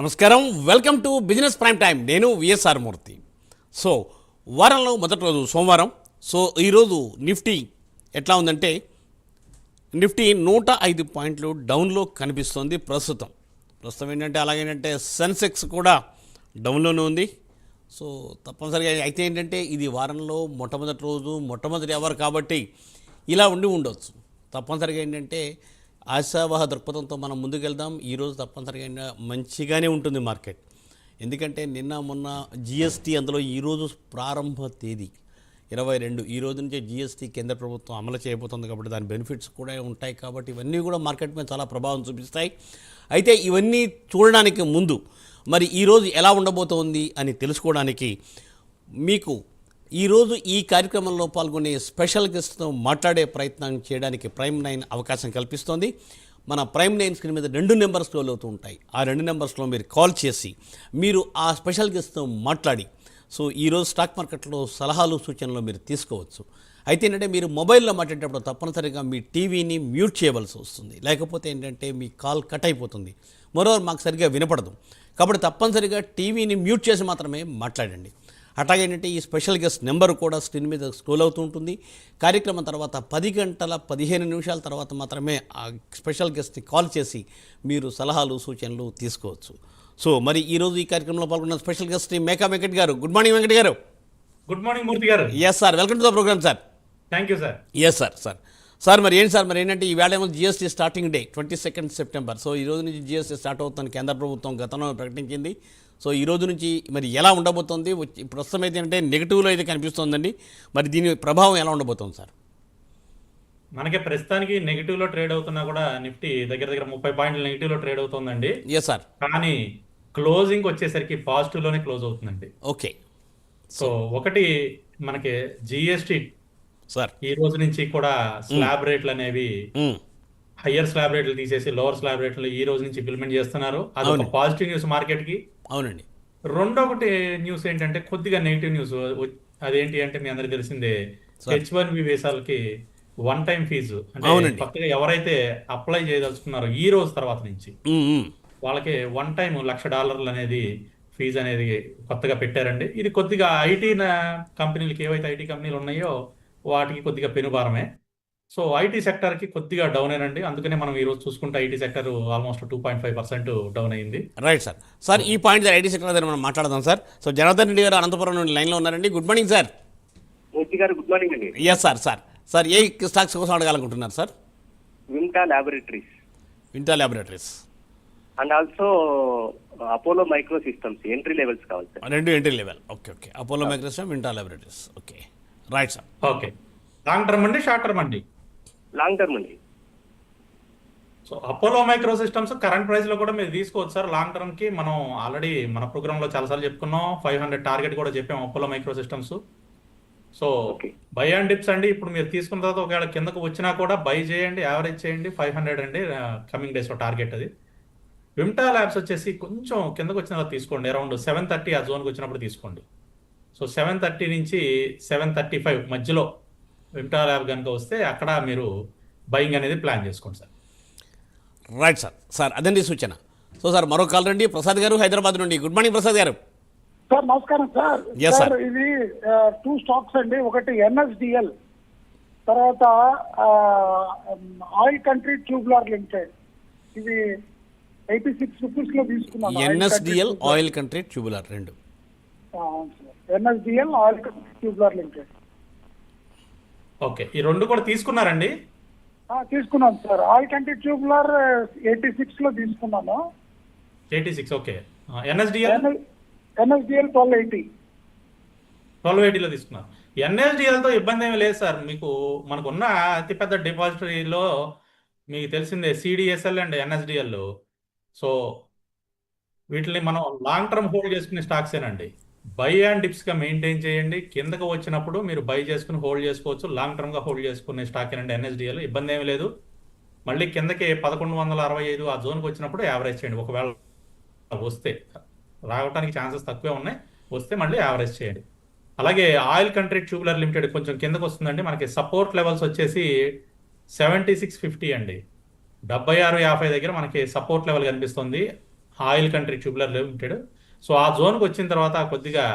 నమస్కారం, welcome to business prime time. నేను VSR మూర్తి. So వారంలో మొదటి రోజు సోమవారం. సో ఈరోజు నిఫ్టీ ఎట్లా ఉందంటే నిఫ్టీ 105 పాయింట్లు డౌన్లో కనిపిస్తుంది ప్రస్తుతం ఏంటంటే అలాగేంటంటే సెన్సెక్స్ కూడా డౌన్లోనే ఉంది. సో తప్పనిసరిగా అయితే ఏంటంటే ఇది వారంలో మొట్టమొదటి రోజు మొట్టమొదటి అవర్ కాబట్టి ఇలా ఉండవచ్చు. తప్పనిసరిగా ఏంటంటే ఆశావాహ దృక్పథంతో మనం ముందుకెళ్దాం. ఈరోజు తప్పనిసరిగా మంచిగానే ఉంటుంది మార్కెట్. ఎందుకంటే నిన్న మొన్న జిఎస్టీ, అందులో ఈరోజు ప్రారంభ తేదీ 22. ఈ రోజు నుంచే జిఎస్టీ కేంద్ర ప్రభుత్వం అమలు చేయబోతుంది కాబట్టి దాని బెనిఫిట్స్ కూడా ఉంటాయి. కాబట్టి ఇవన్నీ కూడా మార్కెట్ మీద చాలా ప్రభావం చూపిస్తాయి. అయితే ఇవన్నీ చూడడానికి ముందు మరి ఈరోజు ఎలా ఉండబోతోంది అని తెలుసుకోవడానికి మీకు ఈరోజు ఈ కార్యక్రమంలో పాల్గొనే స్పెషల్ గెస్ట్తో మాట్లాడే ప్రయత్నం చేయడానికి ప్రైమ్ 9 అవకాశం కల్పిస్తోంది. మన ప్రైమ్ 9 స్క్రీన్ మీద 2 నెంబర్స్ స్క్రోల్ అవుతూ ఉంటాయి. ఆ 2 నెంబర్స్లో మీరు కాల్ చేసి మీరు ఆ స్పెషల్ గెస్ట్తో మాట్లాడి సో ఈరోజు స్టాక్ మార్కెట్లో సలహాలు సూచనలు మీరు తీసుకోవచ్చు. అయితే ఏంటంటే మీరు మొబైల్లో మాట్లాడేటప్పుడు తప్పనిసరిగా మీ టీవీని మ్యూట్ చేయవలసి వస్తుంది. లేకపోతే ఏంటంటే మీ కాల్ కట్ అయిపోతుంది. మరోవర్ మాకు సరిగ్గా వినపడదు. కాబట్టి తప్పనిసరిగా టీవీని మ్యూట్ చేసి మాత్రమే మాట్లాడండి. అట్లాగే ఏంటంటే ఈ స్పెషల్ గెస్ట్ నెంబర్ కూడా స్క్రీన్ మీద స్క్రోల్ అవుతూ ఉంటుంది. కార్యక్రమం తర్వాత 10 గంటల 15 నిమిషాల తర్వాత మాత్రమే ఆ స్పెషల్ గెస్ట్ని కాల్ చేసి మీరు సలహాలు సూచనలు తీసుకోవచ్చు. సో మరి ఈరోజు ఈ కార్యక్రమంలో పాల్గొన్న స్పెషల్ గెస్ట్ మేకా వెంకట్ గారు. గుడ్ మార్నింగ్ వెంకట్ గారు. Good morning Murthy garu. Yes sir, welcome to the program sir. Thank you sir. Yes sir మరి ఏంటంటే ఈ వేళ ఏమో GST starting day 22 September. So ఈ రోజు నుంచి జిఎస్టీ స్టార్ట్ అవుతుందని కేంద్ర ప్రభుత్వం గతంలో ప్రకటించింది. సో ఈ రోజు నుంచి మరి ఎలా ఉండబోతోంది? ప్రస్తుతం అయితే అంటే నెగిటివ్లో అయితే కనిపిస్తోందండి. మరి దీని ప్రభావం ఎలా ఉండబోతోంది సార్? మనకి ప్రస్తుతానికి నెగిటివ్లో ట్రేడ్ అవుతున్నా కూడా నిఫ్టీ దగ్గర 30 పాయింట్లు నెగిటివ్లో ట్రేడ్ అవుతుందండి. Yes sir. కానీ క్లోజింగ్ వచ్చేసరికి పాజిటివ్లోనే క్లోజ్ అవుతుందండి. ఓకే. సో ఒకటి మనకి జిఎస్టీ సార్ ఈ రోజు నుంచి కూడా స్లాబ్ రేట్లు అనేవి హయ్యర్ స్లాబ్ రేట్లు తీసేసి లోవర్ స్లాబ్ రేట్లు ఈ రోజు నుంచి ఇంప్లిమెంట్ చేస్తున్నారు. అది ఒక పాజిటివ్ న్యూస్ మార్కెట్ కి. అవునండి. రెండొకటి న్యూస్ ఏంటంటే కొద్దిగా నెగిటివ్ న్యూస్. అదేంటి అంటే మీ అందరికి తెలిసిందే, H1B వీసాలకి 1 టైం ఫీజు అంటే కొత్తగా ఎవరైతే అప్లై చేయదలుచుకున్నారో ఈ రోజు తర్వాత నుంచి వాళ్ళకి 1 టైం $1,00,000 అనేది ఫీజు అనేది కొత్తగా పెట్టారండి. ఇది కొద్దిగా ఐటీ కంపెనీలకి, ఏవైతే ఐటీ కంపెనీలు ఉన్నాయో వాటికి కొద్దిగా పెనుభారమే. సో ఐటీ సెక్టర్కి కొద్దిగా డౌన్ అయినండి. అందుకనే మనం ఈరోజు చూసుకుంటే ఐటీ సెక్టర్ ఆల్మోస్ట్ 2.5% డౌన్ అయింది. రైట్ సార్ ఈ పాయింట్ ఐటీ సెక్టర్ దగ్గర మనం మాట్లాడదాం సార్. సో జనార్దన్ రెడ్డి గారు అనంతపురం నుండి లైన్లో ఉన్నారండి. Good morning sir. Murthy garu good morning అండి. ఎస్ సార్ ఏ స్టాక్స్ కోసం అడగాలనుకుంటున్నారు సార్? వింటా laboratories and also Apollo micro systems entry levels కావాలి sir. 2 entry level. Okay. Apollo micro system, వింటా laboratories. Okay right sir. Okay. Long term అండి, short term అండి? Long term అండి. So Apollo micro systems current price లో కూడా మీరు తీసుకోవచ్చు sir. Long term కి మనం ఆల్రెడీ మన ప్రోగ్రామ్ లో చాలాసార్లు చెప్పుకున్నాం. 500 టార్గెట్ కూడా చెప్పాం Apollo micro systems. So by and dips అండి. ఇప్పుడు మీరు తీసుకున్న తర్వాత ఒకవేళ కిందకు వచ్చినా కూడా బై చేయండి, యావరేజ్ చేయండి. 500 అండి కమింగ్ డేస్ లో టార్గెట్ అది. విమ్టా ల్యాబ్స్ వచ్చేసి కొంచెం కిందకు వచ్చిన తర్వాత తీసుకోండి. అరౌండ్ 730 ఆ జోన్కి వచ్చినప్పుడు తీసుకోండి. సో 730 నుంచి 735 మధ్యలో విమ్టా ల్యాబ్ కనుక వస్తే అక్కడ మీరు బయింగ్ అనేది ప్లాన్ చేసుకోండి సార్. రైట్ సార్ అదండి సూచన. సో సార్ మరో కాల్ రండి. ప్రసాద్ గారు హైదరాబాద్ నుండి. గుడ్ మార్నింగ్ ప్రసాద్ గారు. సార్ నమస్కారం సార్. Yes, sir. ఇది 2 స్టాక్స్ అండి. ఒకటి NSDL, తర్వాత ఆయిల్ కంట్రీ ట్యూబ్యులర్ లిమిటెడ్. ఇది 86 రూపీస్ లో తీసుకున్నాను. NSDL oil country tubular 2. NSDL oil country tubular limited. Okay. ఈ 2 కూడా తీసుకున్నారండి? తీసుకున్నాను సార్. ఆయిల్ కంట్రీ ట్యూబ్యులర్ 86 లో తీసుకున్నాను. 86. ఓకే. NSDL 1280 లో తీసుకున్నారు. NSDL తో ఇబ్బంది ఏమీ లేదు సార్. మనకున్న అతిపెద్ద డిపాజిటరీలో మీకు తెలిసిందే CDSL అండ్ NSDL. సో వీటిని మనం లాంగ్ టర్మ్ హోల్డ్ చేసుకునే స్టాక్సేనండి. బై అండ్ డిప్స్ గా మెయింటైన్ చేయండి. కిందకు వచ్చినప్పుడు మీరు బై చేసుకుని హోల్డ్ చేసుకోవచ్చు. లాంగ్ టర్మ్ గా హోల్డ్ చేసుకునే స్టాక్ ఏనండి NSDL. ఇబ్బంది ఏమీ లేదు. మళ్ళీ కిందకి 1165 ఆ జోన్కి వచ్చినప్పుడు యావరేజ్ చేయండి. ఒకవేళ వస్తే, రావడానికి ఛాన్సెస్ తక్కువే ఉన్నాయి, వస్తే మళ్ళీ యావరేజ్ చేయండి. అలాగే ఆయిల్ కంట్రీ ట్యూబులర్ లిమిటెడ్ కొంచెం కిందకు వస్తుందండి. మనకి సపోర్ట్ లెవెల్స్ వచ్చేసి 7650 అండి. 7650 దగ్గర మనకి సపోర్ట్ లెవెల్ కనిపిస్తుంది. Oil country tubular limited. So ఆ జోన్కి వచ్చిన తర్వాత కొద్దిగా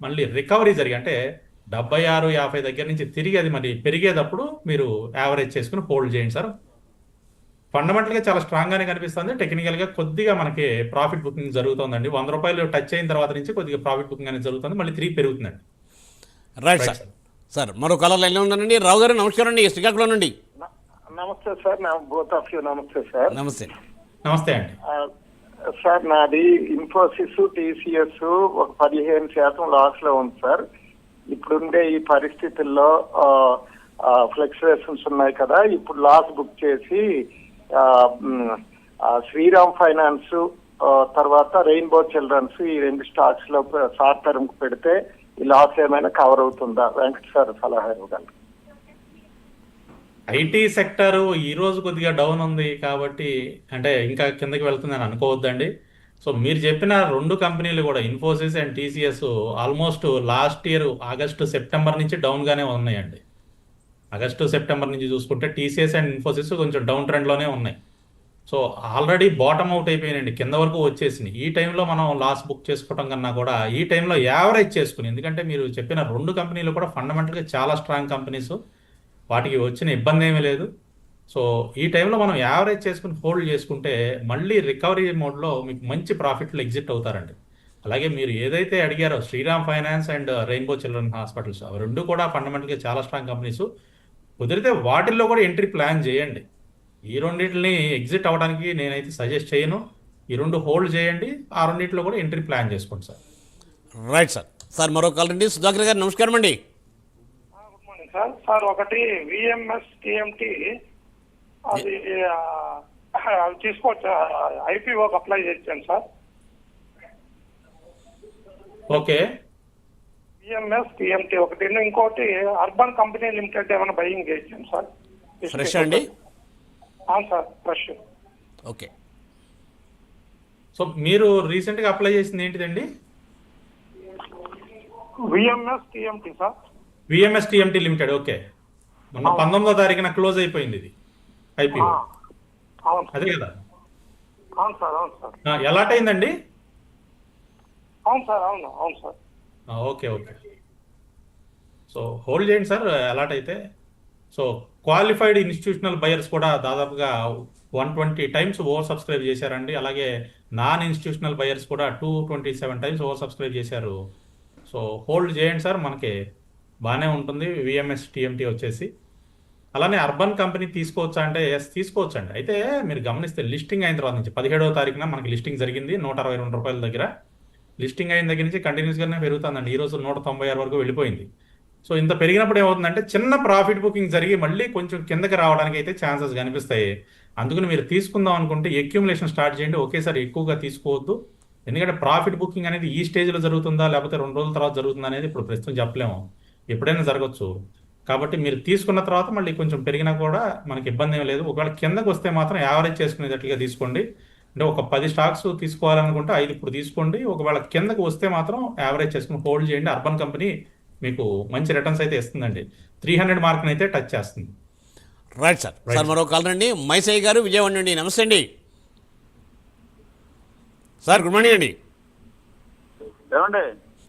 మళ్ళీ రికవరీ జరిగి అంటే 76-50 దగ్గర నుంచి తిరిగి అది మరి పెరిగేటప్పుడు మీరు యావరేజ్ చేసుకుని హోల్డ్ చేయండి సార్. ఫండమెంటల్గా చాలా స్ట్రాంగ్గానే కనిపిస్తుంది. టెక్నికల్గా కొద్దిగా మనకి ప్రాఫిట్ బుకింగ్ జరుగుతుందండి. 100 రూపాయలు టచ్ అయిన తర్వాత నుంచి కొద్దిగా ప్రాఫిట్ బుకింగ్ అనేది జరుగుతుంది, మళ్ళీ తిరిగి పెరుగుతుందండి. Right sir. సార్ మరో కాలర్ లైన్లో ఉన్నానండి. రావు గారు నమస్కారం అండి, శ్రీకాకుళం నుండి. నమస్తే సార్, నా బోత్ ఆఫ్ యూ నమస్తే సార్. నమస్తే. నమస్తే అండి. సార్ నాది ఇన్ఫోసిస్ టీసీఎస్ ఒక 15% లాస్ లో ఉంది సార్. ఇప్పుడుండే ఈ పరిస్థితుల్లో ఫ్లక్చువేషన్స్ ఉన్నాయి కదా, ఇప్పుడు లాస్ బుక్ చేసి శ్రీరామ్ ఫైనాన్స్ తర్వాత రెయిన్బో చిల్డ్రన్స్ ఈ 2 స్టాక్స్ లో షార్ట్ టర్మ్ పెడితే ఈ లాస్ ఏమైనా కవర్ అవుతుందా? వెంకట సార్ సలహా ఇవ్వగలరు. ఐటీ సెక్టర్ ఈ రోజు కొద్దిగా డౌన్ ఉంది కాబట్టి అంటే ఇంకా కిందకి వెళ్తుందని అనుకోవద్దండి. సో మీరు చెప్పిన 2 కంపెనీలు కూడా Infosys and TCS almost last year August September నుంచి డౌన్గానే ఉన్నాయండి. ఆగస్టు సెప్టెంబర్ నుంచి చూసుకుంటే టీసీఎస్ అండ్ ఇన్ఫోసిస్ కొంచెం డౌన్ ట్రెండ్లోనే ఉన్నాయి. సో ఆల్రెడీ బాటమ్ అవుట్ అయిపోయినాయండి, కింద వరకు వచ్చేసినాయి. ఈ టైంలో మనం లాస్ బుక్ చేసుకోవడం కన్నా కూడా ఈ టైంలో యావరేజ్ చేసుకుని, ఎందుకంటే మీరు చెప్పిన 2 కంపెనీలు కూడా ఫండమెంటల్గా చాలా స్ట్రాంగ్ కంపెనీస్, వాటికి వచ్చిన ఇబ్బంది ఏమీ లేదు. సో ఈ టైంలో మనం యావరేజ్ చేసుకుని హోల్డ్ చేసుకుంటే మళ్ళీ రికవరీ మోడ్లో మీకు మంచి ప్రాఫిట్లు ఎగ్జిట్ అవుతారండి. అలాగే మీరు ఏదైతే అడిగారో Shriram finance and rainbow children hospitals, అవి 2 కూడా ఫండమెంటల్గా చాలా స్ట్రాంగ్ కంపెనీస్. కుదిరితే వాటిల్లో కూడా ఎంట్రీ ప్లాన్ చేయండి. ఈ 2ని ఎగ్జిట్ అవ్వడానికి నేనైతే సజెస్ట్ చేయను. ఈ 2 హోల్డ్ చేయండి, ఆ 2లో కూడా ఎంట్రీ ప్లాన్ చేసుకోండి సార్. Right sir. సార్ మరో కాలర్ అండి, సుధాకర్ గారు నమస్కారం అండి. Good morning sir. సార్ ఒకటి విఎంఎస్ టిఎంటి అది తీసుకోవచ్చు, ఐపీఓకి అప్లై చేశాను సార్. ఓకే. విఎంఎస్ టిఎంటి ఒకటి, ఇంకోటి అర్బన్ కంపెనీ లిమిటెడ్ ఏమైనా బయింగ్ చేశాను సార్. ఫ్రెష్ అండి? అవును సార్, ఫ్రెష్. ఓకే. సో మీరు రీసెంట్గా అప్లై చేసింది ఏంటిదండి? VMS TMT sir. VMS TMT limited. Okay. మొన్న 19వ తారీఖున క్లోజ్ అయిపోయింది ఇది ఐపీఓ. అవును అదే కదా? అవును సార్. అవును సార్. ఎలాట్ అయిందండి? అవును సార్. అవును అవును sir. Okay okay. So hold చేయండి సార్ అలాట్ అయితే. సో క్వాలిఫైడ్ ఇన్స్టిట్యూషనల్ బయర్స్ కూడా దాదాపుగా 120 టైమ్స్ ఓవర్ సబ్స్క్రైబ్ చేశారండి. అలాగే నాన్ ఇన్స్టిట్యూషనల్ బయర్స్ కూడా 227 టైమ్స్ ఓవర్ సబ్స్క్రైబ్ చేశారు. సో హోల్డ్ చేయండి సార్, మనకి బాగానే ఉంటుంది విఎంఎస్ టిఎంటీ వచ్చేసి. అలానే అర్బన్ కంపెనీ తీసుకోవచ్చా అంటే ఎస్ తీసుకోవచ్చండి. అయితే మీరు గమనిస్తే లిస్టింగ్ అయిన తర్వాత నుంచి 17వ తారీఖున మనకి లిస్టింగ్ జరిగింది 162 రూపాయల దగ్గర. లిస్టింగ్ అయిన దగ్గర నుంచి కంటిన్యూస్గానే పెరుగుతుందండి. ఈరోజు 196 వరకు వెళ్ళిపోయింది. సో ఇంత పెరిగినప్పుడు ఏమవుతుందంటే చిన్న ప్రాఫిట్ బుకింగ్ జరిగి మళ్ళీ కొంచెం కిందకి రావడానికి అయితే ఛాన్సెస్ కనిపిస్తాయి. అందుకని మీరు తీసుకుందాం అనుకుంటే అక్యుములేషన్ స్టార్ట్ చేయండి, ఒకేసారి ఎక్కువగా తీసుకోవద్దు. ఎందుకంటే ప్రాఫిట్ బుకింగ్ అనేది ఈ స్టేజ్లో జరుగుతుందా లేకపోతే 2 రోజుల తర్వాత జరుగుతుందా అనేది ఇప్పుడు ప్రస్తుతం చెప్పలేము, ఎప్పుడైనా జరగచ్చు. కాబట్టి మీరు తీసుకున్న తర్వాత మళ్ళీ కొంచెం పెరిగినా కూడా మనకి ఇబ్బంది ఏం లేదు. ఒకవేళ కిందకు వస్తే మాత్రం యావరేజ్ చేసుకునేటట్లుగా తీసుకోండి. అంటే ఒక 10 స్టాక్స్ తీసుకోవాలనుకుంటే 5 ఇప్పుడు తీసుకోండి. ఒకవేళ కిందకు వస్తే మాత్రం యావరేజ్ చేసుకుని హోల్డ్ చేయండి. అర్బన్ కంపెనీ మీకు మంచి రిటర్న్స్ అయితే ఇస్తుందండి. 300 మార్క్ని అయితే టచ్ చేస్తుంది. Right sir. సార్ మరో కాలర్ అండి, మైసయ్య గారు విజయవాడ నుండి. నమస్తే అండి సార్. గుడ్ మార్నింగ్ అండి. ఏమండి?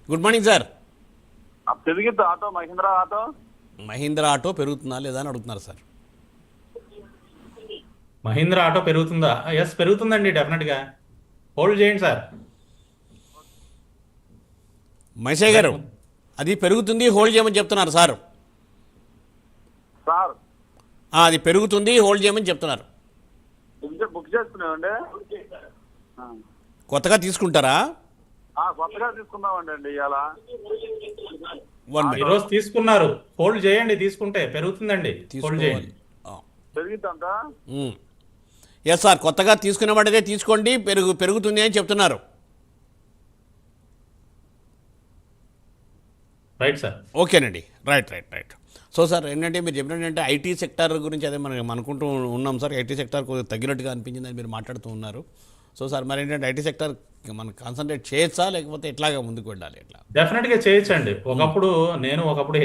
Good morning sir. పెరిగిద్దా ఆటో? మహీంద్రా ఆటో పెరుగుతుందా లేదా అని అడుగుతున్నారు సార్. మహీంద్రా ఆటో పెరుగుతుందా? ఎస్ పెరుగుతుందండి, డెఫినెట్గా హోల్డ్ చేయండి సార్. మైసయ్య గారు అది పెరుగుతుంది హోల్డ్ చేయమని చెప్తున్నారు సార్. సార్ అది పెరుగుతుంది హోల్డ్ చేయమని చెప్తున్నారు. బుక్ చేసుకున్నామండి. కొత్తగా తీసుకుంటారా? కొత్తగా తీసుకుందామండి ఇవాళ. ఈరోజు తీసుకున్నారు, హోల్డ్ చేయండి. తీసుకుంటే పెరుగుతుందండి, హోల్డ్ చేయండి. పెరిగిద్దంట. ఎస్ సార్, కొత్తగా తీసుకునే వాడితే తీసుకోండి, పెరుగుతుంది అని చెప్తున్నారు. Right sir. ఓకేనండి. రైట్. సో సార్ ఏంటంటే మీరు చెప్పినట్టు ఐటీ సెక్టర్ గురించి అదే మనం అనుకుంటూ ఉన్నాం సార్. ఐటీ సెక్టర్ కొద్దిగా తగ్గినట్టుగా అనిపించిందని మీరు మాట్లాడుతూ ఉన్నారు. సో సార్ మరి ఏంటంటే ఐటీ సెక్టర్ మనం కాన్సన్ట్రేట్ చేయొచ్చా లేకపోతే ఎట్లాగా ముందుకు వెళ్ళాలి? ఎట్లా? డెఫినెట్గా చేయొచ్చండి. ఒకప్పుడు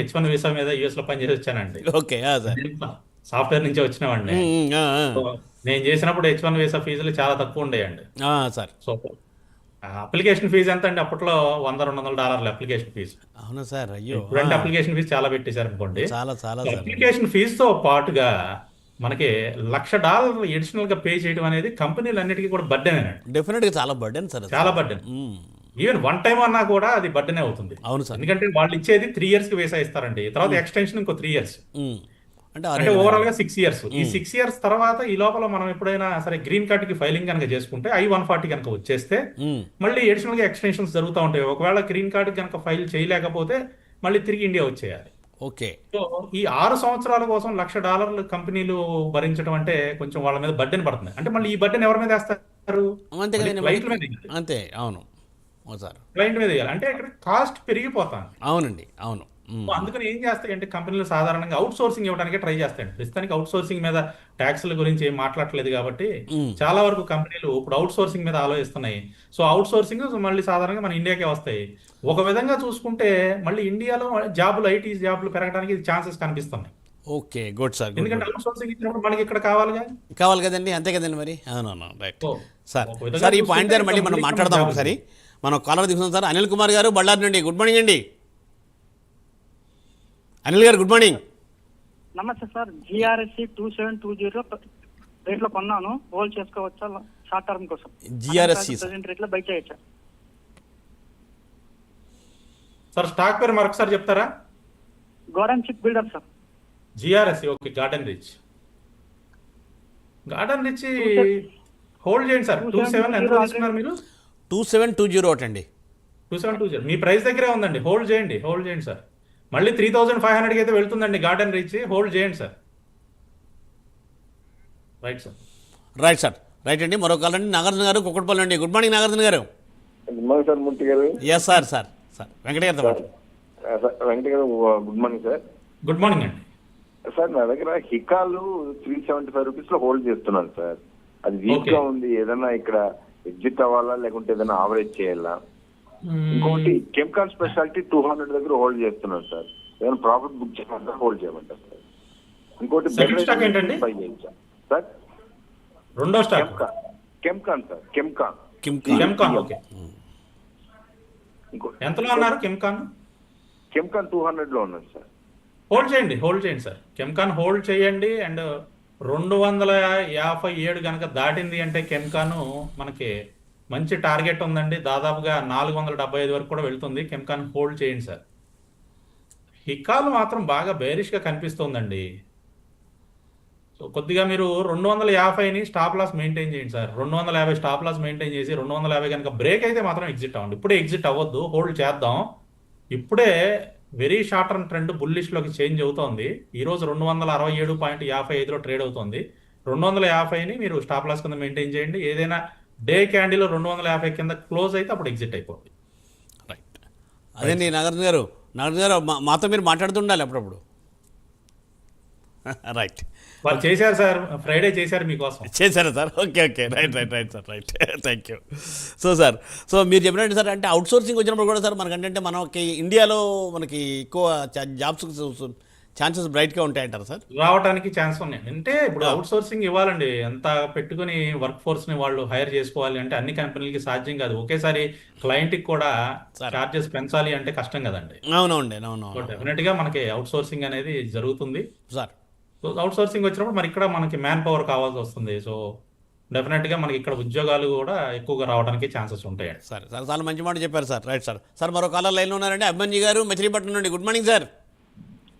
H1 వీసా మీద యూఎస్లో పనిచేసి వచ్చానండి. Okay sir. సాఫ్ట్వేర్ నుంచే వచ్చినవాడిని. సో నేను చేసినప్పుడు H1 వీసా ఫీజులు చాలా తక్కువ ఉండేయండి. సార్. సో అప్లికేషన్ ఫీజు ఎంత అండి అప్పట్లో? $100-200 అప్లికేషన్ ఫీజు. అవునా సార్? అయ్యో, ఇప్పుడంటే అప్లికేషన్ ఫీజు చాలా పెట్టేశారు అనుకోండి. చాలా చాలా సార్. అప్లికేషన్ ఫీజుతో పాటుగా మనకి $1,00,000 అడిషనల్ గా పే చేయడం అనేది కంపెనీలన్నిటికీ కూడా బర్డెన్ అండి. డెఫినెట్గా చాలా బర్డెన్ సార్. చాలా బర్డెన్. ఈవెన్ వన్ టైం అన్నా కూడా అది బర్డెనే అవుతుంది. అవును సార్. ఎందుకంటే వాళ్ళు ఇచ్చేది 3 years కి వీసా ఇస్తారండి. తర్వాత ఎక్స్టెన్షన్ ఇంకో 3 years. అంటే ఓవరాల్ గా 6 years. ఈ 6 years తర్వాత ఈ లోపల మనం ఎప్పుడైనా సరే గ్రీన్ కార్డ్ కి ఫైలింగ్ కనుక చేసుకుంటే I-140 కనుక వచ్చేస్తే మళ్ళీ అడిషనల్ గా ఎక్స్టెన్షన్స్ జరుగుతూ ఉంటాయి. ఒకవేళ గ్రీన్ కార్డ్ కనుక ఫైల్ చేయలేకపోతే మళ్ళీ తిరిగి ఇండియా వచ్చేయాలి. ఓకే. సో ఈ 6 సంవత్సరాల కోసం $1,00,000 కంపెనీలు భరించడం అంటే కొంచెం వాళ్ళ మీద బర్డెన్ పడుతుంది. అంటే మళ్ళీ ఈ బర్డెన్ ఎవరి మీద వేస్తారు? అంతే కదండి. క్లయింట్ మీద. అంతే. అవును సార్. క్లయింట్ మీద వేయాలి. అంటే ఇక్కడ కాస్ట్ పెరిగిపోతాను. అవునండి. అవును. అందుకని ఏం చేస్తాయంటే కంపెనీలు సాధారణంగా అవుట్ సోర్సింగ్ ఇవ్వడానికి ట్రై చేస్తాయండి. ప్రస్తుతానికి అవుట్ సోర్సింగ్ మీద ట్యాక్స్ల గురించి ఏం మాట్లాడలేదు కాబట్టి చాలా వరకు కంపెనీలు ఇప్పుడు అవుట్ సోర్సింగ్ మీద ఆలోచిస్తున్నాయి. సో అవుట్ సోర్సింగ్ మళ్ళీ సాధారణంగా మన ఇండియాకే వస్తాయి. ఒక విధంగా చూసుకుంటే మళ్ళీ ఇండియాలో జాబులు ఐటీ జాబులు పెరగడానికి ఛాన్సెస్ కనిపిస్తున్నాయి. Okay, good sir. ఎందుకంటే అవుట్ సోర్సింగ్ ఇచ్చినప్పుడు మనకి ఇక్కడ కావాలిగా. కావాలి కదండి. అంతే కదండి మరి. అవునవును, రైట్ సార్. ఒక విధంగా సార్ ఈ పాయింట్ దగ్గర చూసుకుంటే మళ్ళీ మనం మాట్లాడదాం జాబులు. ఒకసారి. మనం కాలర్ తీసుకుందాం సార్. అనిల్ కుమార్ గారు బళ్ళారి నుండి. గుడ్ మార్నింగ్ అండి. అనిల్ గారు గుడ్ మార్నింగ్. నమస్తే సార్. GRSC 2720 రేట్లో కొన్నాను. హోల్డ్ చేసుకోవచ్చా షార్ట్ టర్మ్ కోసం? GRSC ప్రెజెంట్ రేట్లో బై చేయొచ్చా? సార్ స్టాక్ పేరు మరొకసారి చెప్తారా? Godown chip builder sir. GRSC. Okay, garden reach. Garden reach hold చేయండి సార్. 27 ఎంత తీసుకున్నారు మీరు? 2720 అండి. 2720 మీ ప్రైస్ దగ్గరే ఉందండి. హోల్డ్ చేయండి, హోల్డ్ చేయండి సార్. మళ్ళీ 3,500 అయితే వెళ్తుందండి గార్డెన్ రిచ్. హోల్డ్ చేయండి sir. Right sir. Right sir. Right అండి. మరో కాల్ అండి. నాగార్జున గారు కుక్కడపల్లి అండి. గుడ్ మార్నింగ్ నాగార్జున గారు. Good morning sir Murthy garu. Yes sir. Sir Venkata గారితో పాటు. వెంకట గారు good morning sir. Good morning అండి. సార్ నా దగ్గర హికాలు 375 రూపీస్ లో హోల్డ్ చేస్తున్నాను సార్. అది వీక్ గా ఉంది. ఏదైనా ఇక్కడ ఎగ్జిట్ అవ్వాలా లేకుంటే ఏదైనా ఆవరేజ్ చేయాలా? ఇంకోటి కెమికల్ స్పెషాలిటీ 200 దగ్గర హోల్డ్ చేస్తున్నాను సార్. ఏదైనా ప్రాఫిట్ బుక్ చేయమంటారు, హోల్డ్ చేయమంటారు సార్. ఇంకోటి Second stock ఏంటండి? బై చేయించా సార్. రెండో stock Chemcon sir. Chemcon. Chemcon. Okay. ఇంకో ఎంతలో అన్నారు కెమ్కాన్? కెమ్కాన్ 200 లో ఉన్నది సార్. హోల్డ్ చేయండి, హోల్డ్ చేయండి సార్. కెమ్కాన్ హోల్డ్ చేయండి. అండ్ 257 కనుక దాటింది అంటే కెమ్కాన్ మనకి మంచి టార్గెట్ ఉందండి. దాదాపుగా 475 వరకు కూడా వెళ్తుంది. కెమ్కాన్ హోల్డ్ చేయండి సార్. హికాల్ మాత్రం బాగా బేరిష్గా కనిపిస్తుందండి. సో కొద్దిగా మీరు 250ని స్టాప్ లాస్ మెయింటైన్ చేయండి సార్. 250 స్టాప్ లాస్ మెయింటైన్ చేసి 250 కనుక బ్రేక్ అయితే మాత్రం ఎగ్జిట్ అవ్వండి. ఇప్పుడే ఎగ్జిట్ అవ్వద్దు, హోల్డ్ చేద్దాం. ఇప్పుడే వెరీ షార్ట్ టర్మ్ ట్రెండ్ బుల్లిష్లోకి చేంజ్ అవుతోంది. ఈరోజు 267.55లో ట్రేడ్ అవుతుంది. 250ని మీరు స్టాప్ లాస్ కింద మెయింటైన్ చేయండి. ఏదైనా డే క్యాండిల్ 250 కింద క్లోజ్ అయితే అప్పుడు ఎగ్జిట్ అయిపోతుంది. రైట్. అదేండి నాగార్జున గారు. నాగార్జున గారు మాతో మీరు మాట్లాడుతుండాలి అప్పుడప్పుడు. రైట్. వాళ్ళు చేశారు సార్, ఫ్రైడే చేశారు మీకోసం. చేశారా sir? Okay. Right sir. Right. Thank you. Sir మీరు చెప్పినట్టు సార్, అంటే అవుట్ సోర్సింగ్ వచ్చినప్పుడు కూడా సార్ మనకంటే మనకి ఇండియాలో మనకి ఎక్కువ జాబ్స్ ఛాన్సెస్ బ్రైట్గా ఉంటాయంటారు సార్? రావడానికి ఛాన్స్ ఉన్నాయి. అంటే ఇప్పుడు అవుట్ సోర్సింగ్ ఇవ్వాలండి. ఎంత పెట్టుకుని వర్క్ ఫోర్స్ ని వాళ్ళు హైర్ చేసుకోవాలి అంటే అన్ని కంపెనీలకి సాధ్యం కాదు. ఒకేసారి క్లయింట్ కి కూడా చార్జెస్ పెంచాలి అంటే కష్టం కదండి. అవునండి. డెఫినెట్ గా మనకి అవుట్ సోర్సింగ్ అనేది జరుగుతుంది సార్. సో అవుట్ సోర్సింగ్ వచ్చినప్పుడు మరి ఇక్కడ మనకి మ్యాన్ పవర్ కావాల్సి వస్తుంది. సో డెఫినెట్ గా మనకి ఇక్కడ ఉద్యోగాలు కూడా ఎక్కువగా రావడానికి ఛాన్సెస్ ఉంటాయండి. సార్ చాలా మంచి మాట చెప్పారు సార్. Right sir. మరో కాలర్ లైన్లో ఉన్నారండి. అభిమన్యు గారు మచిలీపట్నం నుండి. Good morning sir.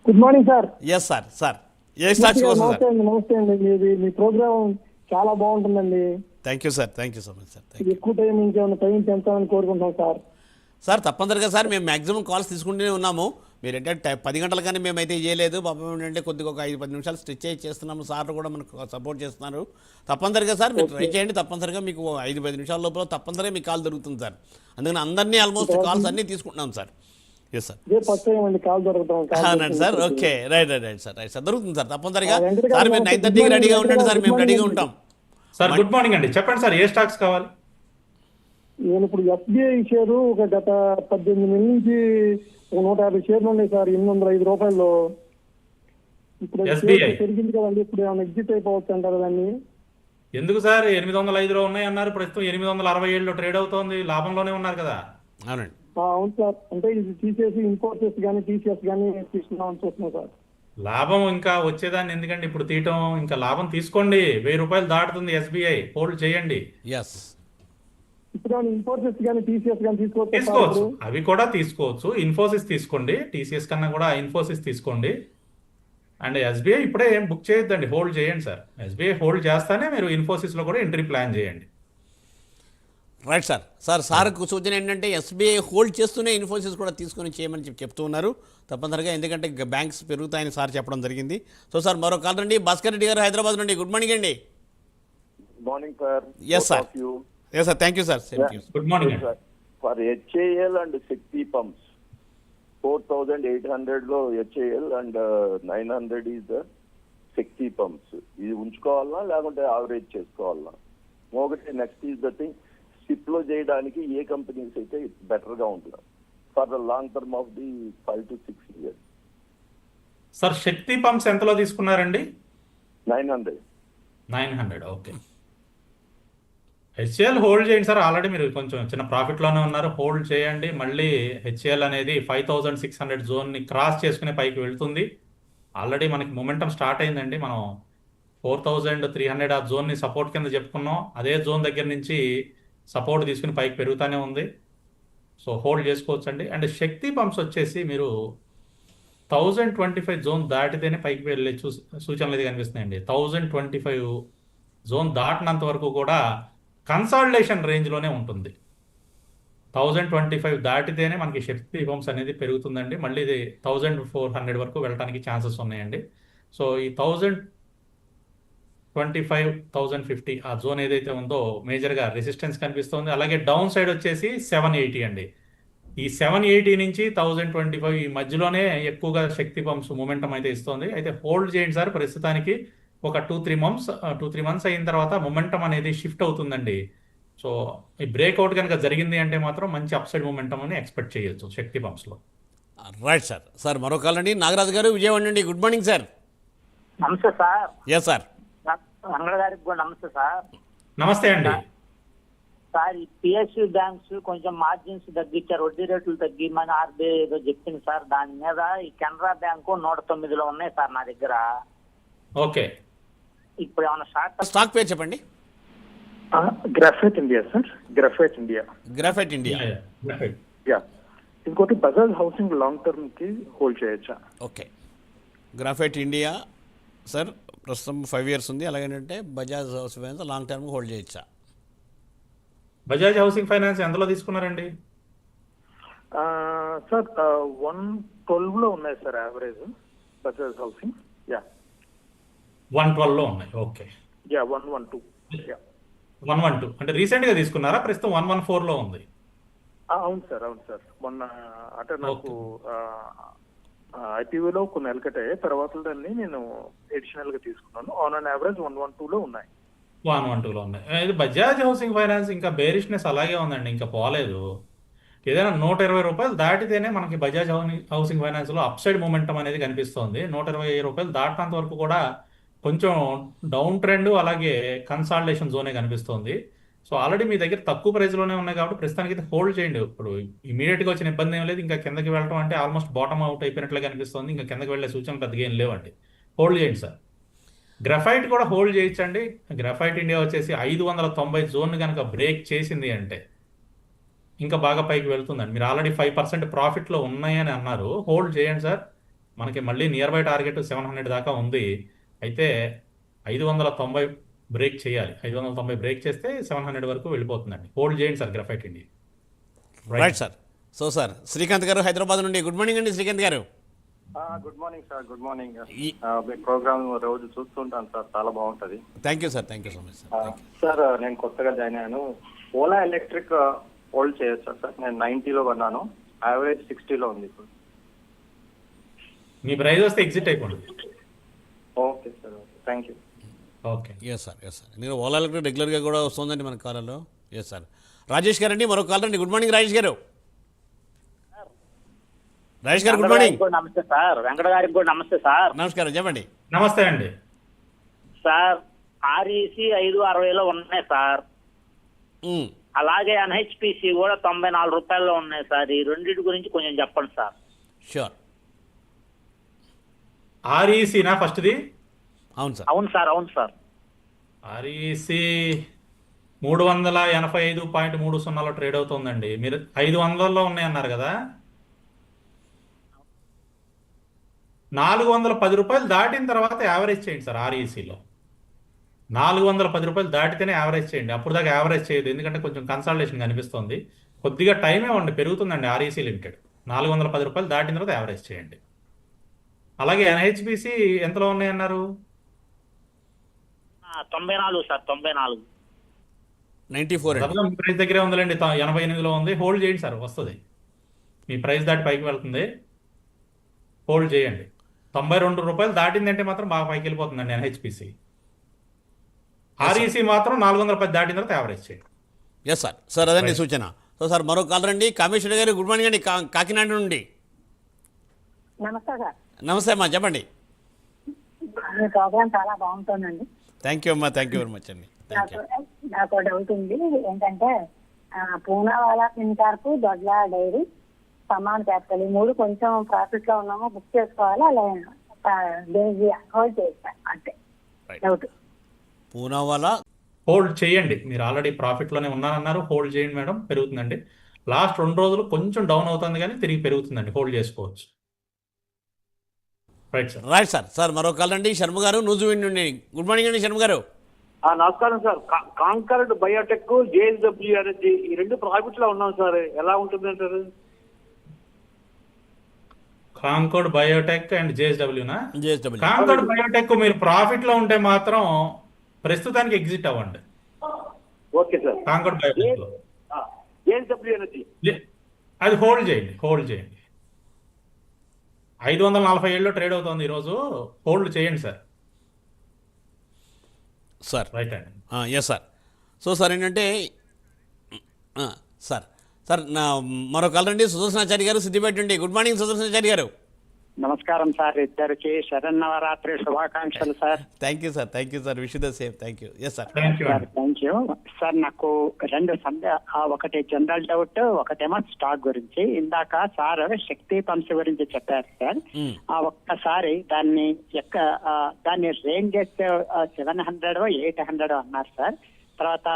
Good morning sir. Yes sir. ఏ స్టాక్స్ కోసం సార్? నమస్తే అండి. మీ ప్రోగ్రామ్ చాలా బాగుంటుందండి. Thank you sir. Thank you so much sir. ఎక్కువ టైం ఇంకేమైనా టైం పెంచాలని కోరుకుంటున్నాం సార్. తప్పనిసరిగా సార్. మేము మ్యాక్సిమం కాల్స్ తీసుకుంటూనే ఉన్నాము. మీరు ఏంటంటే 10 గంటల కానీ మేమైతే చేయలేదు. పాపం ఏంటంటే కొద్దిగా ఒక 5-10 నిమిషాలు స్ట్రెచ్ చేస్తున్నాము. సార్ కూడా మనకు సపోర్ట్ చేస్తున్నారు. తప్పనిసరిగా సార్ మీరు ట్రై చేయండి. తప్పనిసరిగా మీకు 5-10 నిమిషాల లోపల తప్పనిసరిగా మీకు కాల్ దొరుకుతుంది సార్. అందుకని అందరినీ ఆల్మోస్ట్ కాల్స్ అన్నీ తీసుకుంటున్నాం సార్. Yes sir. అవునండి సార్. ఓకే. Right sir. దొరుకుతుంది సార్ తప్పనిసరిగా. సార్ మీరు 9:30కి రెడీగా ఉండండి సార్. మేము రెడీగా ఉంటాం సార్. గుడ్ మార్నింగ్ అండి. చెప్పండి సార్, ఏ స్టాక్స్ కావాలి? నేను ఇప్పుడు SBI షేరు ఒక గత 18 నెలల నుంచి 150 షేర్లు ఉన్నాయి సార్. 805 రూపాయల్లో ఇప్పుడు SBI. షేర్ పెరిగింది కదండి, ఇప్పుడు ఏమైనా ఎగ్జిట్ అయిపోవచ్చు అంటారు దాన్ని? ఎందుకు సార్ 805లో ఉన్నాయి అన్నారు, ప్రస్తుతం 867లో ట్రేడ్ అవుతోంది, లాభంలోనే ఉన్నారు కదా. అవునండి. అవును సార్, అంటే ఇది తీసేసి ఇన్ఫోసిస్ కానీ టీసీఎస్ కానీ తీసుకుందామని చూస్తున్నాం సార్. లాభం ఇంకా వచ్చేదాన్ని ఎందుకండి ఇప్పుడు తీయటం, ఇంకా లాభం తీసుకోండి. 1000 రూపాయలు దాటుతుంది SBI, హోల్డ్ చేయండి. ఎస్. ఇప్పుడు ఇన్ఫోసిస్ కానీ టీసీఎస్ కానీ తీసుకోవచ్చు తీసుకోవచ్చు, అవి కూడా తీసుకోవచ్చు. ఇన్ఫోసిస్ తీసుకోండి, TCS కన్నా కూడా ఇన్ఫోసిస్ తీసుకోండి. అండ్ SBI ఇప్పుడే ఏం బుక్ చేయొద్దండి, హోల్డ్ చేయండి సార్. SBI హోల్డ్ చేస్తానే మీరు ఇన్ఫోసిస్లో కూడా ఎంట్రీ ప్లాన్ చేయండి. Right sir. సార్కు సూచన ఏంటంటే SBI హోల్డ్ చేస్తూనే ఇన్ఫోసిస్ కూడా తీసుకొని చేయమని చెప్తూ ఉన్నారు తప్పనిసరిగా, ఎందుకంటే బ్యాంక్స్ పెరుగుతాయని సార్ చెప్పడం జరిగింది. సో సార్ మరో కాల్ రండి, భాస్కర్ రెడ్డి గారు హైదరాబాద్ నుండి. గుడ్ మార్నింగ్ అండి. Morning sir. Yes sir. Yes sir, thank you sir. Thank you. Good morning అండి. For HAL and Shakti pumps 4800 లో HAL and 900 is the Shakti pumps. ఇది ఉంచుకోవాలా లేకుంటే యావరేజ్ చేసుకోవాలా? ఒకటి next is the thing, SIP లో చేయడానికి ఏ కంపెనీస్ అయితే బెటర్ గా ఉంటుంది for the long term of the 5 to 6 years? Sir Shakti pumps ఎంతలో తీసుకున్నారండి? 900. 900. ఓకే. HCL హోల్డ్ చేయండి సార్, ఆల్రెడీ మీరు కొంచెం చిన్న ప్రాఫిట్లోనే ఉన్నారు, హోల్డ్ చేయండి. మళ్ళీ HCL అనేది 5600 జోన్ని క్రాస్ చేసుకునే పైకి వెళ్తుంది. ఆల్రెడీ మనకి మొమెంటం స్టార్ట్ అయిందండి. మనం 4300 ఆ జోన్ని సపోర్ట్ కింద చెప్పుకున్నాం. అదే జోన్ దగ్గర నుంచి సపోర్ట్ తీసుకుని పైకి పెరుగుతూనే ఉంది. సో హోల్డ్ చేసుకోవచ్చు అండి. అండ్ శక్తి పంప్స్ వచ్చేసి మీరు 1025 జోన్ దాటితేనే పైకి వెళ్ళే సూచనలు అయితే కనిపిస్తున్నాయండి. 1025 జోన్ దాటినంత వరకు కూడా కన్సాలిడేషన్ రేంజ్లోనే ఉంటుంది. 1025 దాటితేనే మనకి శక్తి పంప్స్ అనేది పెరుగుతుందండి. మళ్ళీ ఇది 1400 వరకు వెళ్ళడానికి ఛాన్సెస్ ఉన్నాయండి. సో ఈ 1025, 1050 ఆ జోన్ ఏదైతే ఉందో మేజర్గా రెసిస్టెన్స్ కనిపిస్తుంది. అలాగే డౌన్ సైడ్ వచ్చేసి 780 అండి. ఈ 780 నుంచి 1025 ఈ మధ్యలోనే ఎక్కువగా శక్తి పంప్స్ మూమెంటం అయితే ఇస్తుంది. అయితే హోల్డ్ చేయండి సార్. ప్రస్తుతానికి ఒక 2-3 మంత్స్ అయిన తర్వాత మొమెంటం అనేది షిఫ్ట్ అవుతుందండి. సో ఈ బ్రేక్అవుట్ కనుక జరిగింది అంటే మాత్రం మంచి అప్సైడ్ మొమెంటం అని ఎక్స్పెక్ట్ చేయొచ్చు శక్తి పంప్స్లో. Right sir. సార్ మరో కాల్ అండి, నాగరాజు గారు విజయవాడ నుండి. Good morning sir. నమస్తే సార్. Yes sir. రంగ గారికి కూడా నమస్తే సార్. నమస్తే అండి. సార్ ఈ PSU బ్యాంక్స్ కొంచెం మార్జిన్స్ తగ్గించారు, వడ్డీ రేట్లు తగ్గిమని RBI ఏదో చెప్పింది సార్. దాని మీద ఈ కెనరా బ్యాంకు 109లో ఉన్నాయి సార్ నా దగ్గర. ఓకే. ఇప్పుడు ఏమైనా స్టాక్ పేరు చెప్పండి. Graphite India sir. Graphite India. Graphite India. Yeah. ఇంకోటి బజాజ్ హౌసింగ్ లాంగ్ టర్మ్ కి హోల్డ్ చేయొచ్చా? ఓకే. గ్రాఫైట్ ఇండియా సార్ ప్రస్తుతం 5 years ఉంది. అలాగేంటంటే Bajaj housing finance long term hold చేయొచ్చా? బజాజ్ హౌసింగ్ ఫైనాన్స్ ఎంతలో తీసుకున్నారండి? సార్ 112లో ఉన్నాయి sir average Bajaj housing. Yeah. 112లో ఉన్నాయి. ఓకే. యా 112. యా 112 అంటే రీసెంట్గా తీసుకున్నారా? ప్రస్తుతం 114లో ఉంది. అవును సార్, అవును సార్. మొన్న అంటే నాకు IPOలో కొన్ని నెలకట్టాయి, తర్వాత దాన్ని నేను ఎడిషనల్ గా తీసుకున్నాను. ఆన్ అండ్ యావరేజ్ 112లో ఉన్నాయి. 112లో ఉన్నాయి. ఇది బజాజ్ హౌసింగ్ ఫైనాన్స్ ఇంకా బేరిష్నెస్ అలాగే ఉందండి, ఇంకా పోలేదు. ఏదైనా 120 రూపాయలు దాటితేనే మనకి బజాజ్ హౌసింగ్ ఫైనాన్స్లో అప్సైడ్ మూమెంటం అనేది కనిపిస్తుంది. 120 రూపాయలు దాటినంత వరకు కూడా కొంచెం డౌన్ ట్రెండ్ అలాగే కన్సాలిడేషన్ జోనే కనిపిస్తుంది. సో ఆల్రెడీ మీ దగ్గర తక్కువ ప్రైస్లోనే ఉన్నాయి కాబట్టి ప్రస్తుతానికి అయితే హోల్డ్ చేయండి. ఇప్పుడు ఇమీడియట్గా వచ్చిన ఇబ్బంది ఏం లేదు. ఇంకా కిందకి వెళ్ళడం అంటే ఆల్మోస్ట్ బాటమ్ అవుట్ అయిపోయినట్లుగా కనిపిస్తుంది. ఇంకా కిందకి వెళ్ళే సూచనలు పెద్దగా ఏం లేవండి. హోల్డ్ చేయండి సార్. గ్రాఫైట్ కూడా హోల్డ్ చేయొచ్చండి. గ్రాఫైట్ ఇండియా వచ్చేసి 590 జోన్ కనుక బ్రేక్ చేసింది అంటే ఇంకా బాగా పైకి వెళ్తుందండి. మీరు ఆల్రెడీ 5% ప్రాఫిట్లో ఉన్నాయని అన్నారు. హోల్డ్ చేయండి సార్. మనకి మళ్ళీ నియర్ బై టార్గెట్ 700 దాకా ఉంది. అయితే 590 బ్రేక్ చేయాలి. 590 బ్రేక్ చేస్తే 700 వరకు వెళ్ళిపోతుందండి. హోల్డ్ చేయండి sir graphite India. Right sir. So sir Srikanth garu Hyderabad నుండి. గుడ్ మార్నింగ్ అండి Srikanth garu. Good morning sir. Good morning. మీ ప్రోగ్రామ్ రోజు చూస్తుంటాను సార్, చాలా బాగుంటుంది. Thank you sir. Thank you so much sir. Sir నేను కొత్తగా జాయిన్ అయ్యాను. ఓలా ఎలక్ట్రిక్ హోల్డ్ చేయొచ్చా సార్? నేను 90లో కొన్నాను, యావరేజ్ 60లో ఉంది ఇప్పుడు. మీ ప్రైస్ వస్తే ఎగ్జిట్ అయిపోండి. Okay sir, okay, thank you. Okay. Yes sir. Yes sir. నేను ఓలా ఎలక్ట్రిక్ రెగ్యులర్గా కూడా వస్తుందండి మన కాలంలో. Yes sir. రాజేష్ గారు అండి మరో కాల్ రండి. గుడ్ మార్నింగ్ రాజేష్ గారు. రాజేష్ గారు గుడ్ మార్నింగ్. నమస్తే సార్. వెంకట గారికి కూడా నమస్తే సార్. నమస్కారం, చెప్పండి. నమస్తే అండి. సార్ ఆర్ఈసి 5.60లో ఉన్నాయి సార్. ఉమ్, అలాగే ఎన్హెచ్పిసి కూడా 94 రూపాయల్లో ఉన్నాయి సార్. ఈ రెండింటి గురించి కొంచెం చెప్పండి సార్. షూర్. ఆర్ఈసీనా ఫస్ట్ది? అవును సార్. అవును సార్, అవును సార్. ఆర్ఈసీ 385.30లో ట్రేడ్ అవుతుందండి. మీరు 500లో ఉన్నాయన్నారు కదా. 410 రూపాయలు దాటిన తర్వాత యావరేజ్ చేయండి సార్. ఆర్ఈసీలో 410 రూపాయలు దాటితేనే యావరేజ్ చేయండి. అప్పుడు దాకా యావరేజ్ చేయదు, ఎందుకంటే కొంచెం కన్సల్టేషన్ కనిపిస్తుంది. కొద్దిగా టైం ఇవ్వండి, పెరుగుతుందండి ఆర్ఈసీ లిమిటెడ్. 410 రూపాయలు దాటిన తర్వాత యావరేజ్ చేయండి. అలాగే ఎన్హెచ్పిసి ఎంతలో ఉన్నాయన్నారు? 94 సార్, 94. 94 అండి. మీ ప్రైస్ దగ్గరే ఉందిలేండి. 88లో ఉంది. హోల్డ్ చేయండి సార్, వస్తుంది. మీ ప్రైస్ దాటి పైకి వెళ్తుంది, హోల్డ్ చేయండి. 92 రూపాయలు దాటిందంటే మాత్రం బాగా పైకి వెళ్ళిపోతుందండి ఎన్హెచ్పిసి. ఆర్ఈసీ మాత్రం 410 దాటిన తర్వాత యావరేజ్ చేయండి. Yes sir. సార్ అదండి సూచన. సో సార్ మరో కాల్ రండి. కామేశ్వరి గారు గుడ్ మార్నింగ్ అండి, కాకినాడ నుండి. నమస్తే సార్. నమస్తే అమ్మా, చెప్పండి. మీ ప్రోగ్రామ్ చాలా బాగుంటుందండి. థ్యాంక్ యూ అమ్మా, థ్యాంక్ యూ వెరీ మచ్ అండి. Thank you. నాకు డౌట్ ఉంది ఏంటంటే పూనావాలా పింటార్కు దొడ్ల డైరీ సమాన్ క్యాపిటల్ ఈ మూడు కొంచెం ప్రాఫిట్ లో ఉన్నామో బుక్ చేసుకోవాలా అలా హోల్డ్ చేస్తాను అంటే డౌట్. పూనావాలా హోల్డ్ చేయండి. మీరు ఆల్రెడీ ప్రాఫిట్లోనే ఉన్నారన్నారు, హోల్డ్ చేయండి మేడం, పెరుగుతుందండి. లాస్ట్ 2 రోజులు కొంచెం డౌన్ అవుతుంది కానీ తిరిగి పెరుగుతుందండి, హోల్డ్ చేసుకోవచ్చు. Right sir. Right sir. Sir మరో కాల్ రండి. శర్మ గారు నూజివీడ్ నుండి. గుడ్ మార్నింగ్ అండి శర్మ గారు. నమస్కారం sir. Concord biotech, JSW energy ఈ రెండు ప్రాఫిట్ లో ఉన్నాం సార్. ఎలా ఉంటుంది అంటారు? కాంకోడ్ బయోటెక్ అండ్ జేఎస్డబ్ల్యూనా? జేఎస్డబ్ల్యూ. కాంకోడ్ బయోటెక్ మీరు ప్రాఫిట్ లో ఉంటే మాత్రం ప్రస్తుతానికి ఎగ్జిట్ అవ్వండి. Okay sir. కాంకోడ్ బయోటెక్ లో జేఎస్డబ్ల్యూ ఎనర్జీ అది హోల్డ్ చేయండి, హోల్డ్ చేయండి. 547లో ట్రేడ్ అవుతుంది ఈరోజు, హోల్డ్ చేయండి సార్. సార్ రైట్ అండి. Yes sir. సో సార్ ఏంటంటే సార్ సార్ మరో కాల్ రండి. సుదర్శనాచారి గారు సిద్దిపేట నుండి. గుడ్ మార్నింగ్ సుదర్శనాచారి గారు. నమస్కారం సార్. ఇద్దరికి శరన్నవరాత్రి శుభాకాంక్షలు sir. Thank you sir, thank you sir. Wish the same. Thank you. Yes sir. Thank you. Thank you sir. నాకు 2 ఒకటి జనరల్ డౌట్, ఒకటేమో స్టాక్ గురించి. ఇందాక సార్ శక్తి పంప్స్ గురించి చెప్పారు సార్. ఒక్కసారి దాన్ని రేంజ్ చేస్తే 700 800 అన్నారు సార్. తర్వాత